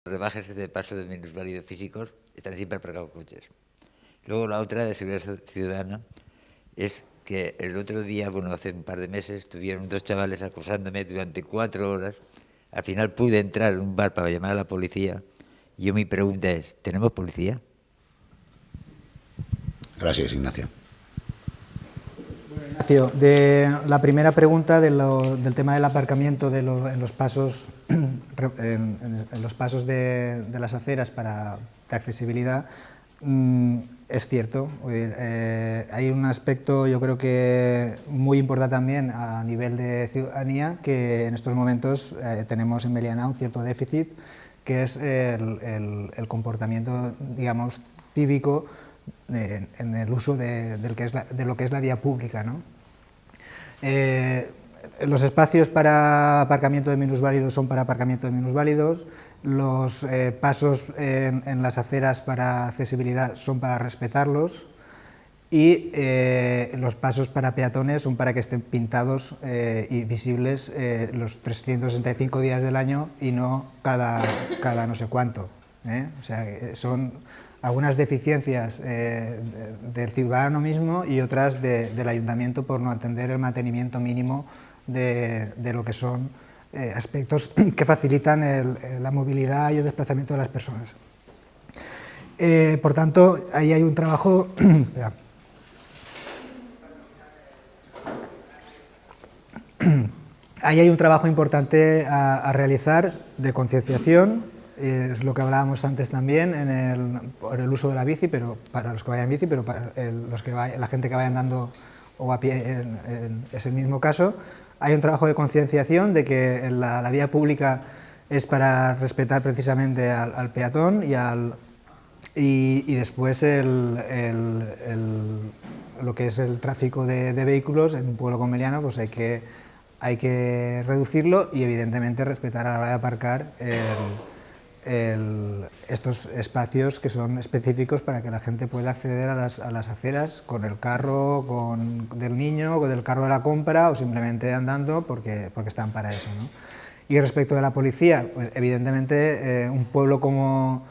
rebajes de paso de minusválidos físicos están siempre aparcados coches. Luego la otra de seguridad ciudadana es que el otro día, bueno, hace un par de meses, estuvieron dos chavales acusándome durante 4 horas. Al final pude entrar en un bar para llamar a la policía. Y yo mi pregunta es, ¿tenemos policía? Gracias, Ignacio. Ignacio, de la primera pregunta del tema del aparcamiento en los pasos, en los pasos de las aceras de accesibilidad, es cierto. Hay un aspecto, yo creo que muy importante también a nivel de ciudadanía, que en estos momentos tenemos en Meliana un cierto déficit, que es el comportamiento, digamos, cívico en el uso de lo que es la vía pública, ¿no? Los espacios para aparcamiento de minusválidos son para aparcamiento de minusválidos, los pasos en las aceras para accesibilidad son para respetarlos y los pasos para peatones son para que estén pintados y visibles los 365 días del año y no cada no sé cuánto, ¿eh? O sea, son algunas deficiencias del ciudadano mismo y otras del ayuntamiento por no atender el mantenimiento mínimo de lo que son aspectos que facilitan la movilidad y el desplazamiento de las personas. Por tanto, ahí hay un trabajo... Ahí hay un trabajo importante a realizar de concienciación, es lo que hablábamos antes también, por el uso de la bici, pero para los que vayan en bici, pero para la gente que vaya andando o a pie es el mismo caso. Hay un trabajo de concienciación de que la vía pública es para respetar precisamente al peatón y después lo que es el tráfico de vehículos en un pueblo como Meliana, pues hay que reducirlo y evidentemente respetar a la hora de aparcar estos espacios que son específicos para que la gente pueda acceder a las aceras con el carro del niño, con el carro de la compra o simplemente andando porque están para eso, ¿no? Y respecto de la policía, pues evidentemente un pueblo como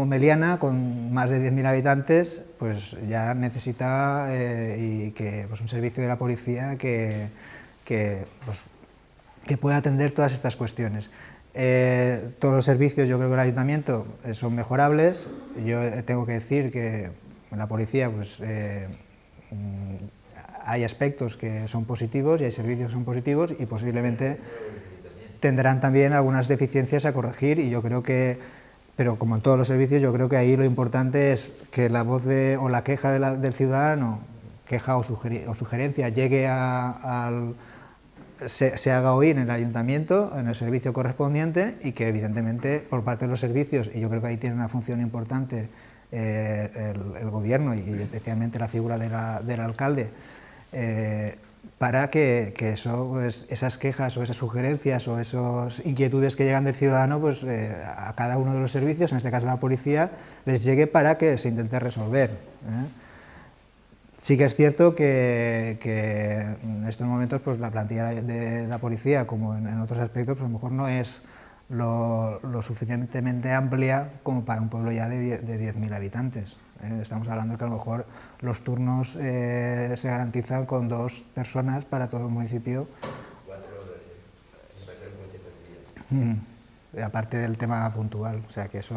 Meliana, con más de 10.000 habitantes, pues ya necesita pues un servicio de la policía que pueda atender todas estas cuestiones. Todos los servicios, yo creo que el ayuntamiento son mejorables. Yo tengo que decir que en la policía pues, hay aspectos que son positivos y hay servicios que son positivos y posiblemente tendrán también algunas deficiencias a corregir y yo creo que, pero como en todos los servicios, yo creo que ahí lo importante es que la voz o la queja del ciudadano, queja o sugerencia, llegue se haga oír en el ayuntamiento, en el servicio correspondiente y que evidentemente por parte de los servicios, y yo creo que ahí tiene una función importante el gobierno y especialmente la figura del alcalde, para que eso, pues, esas quejas o esas sugerencias o esas inquietudes que llegan del ciudadano pues, a cada uno de los servicios, en este caso la policía, les llegue para que se intente resolver, ¿eh? Sí que es cierto que en estos momentos pues, la plantilla de la policía, como en otros aspectos, pues, a lo mejor no es lo suficientemente amplia como para un pueblo ya de 10.000 habitantes. Estamos hablando de que a lo mejor los turnos se garantizan con 2 personas para todo el municipio. 4 horas, sin pasar coche. Aparte del tema puntual, o sea que eso...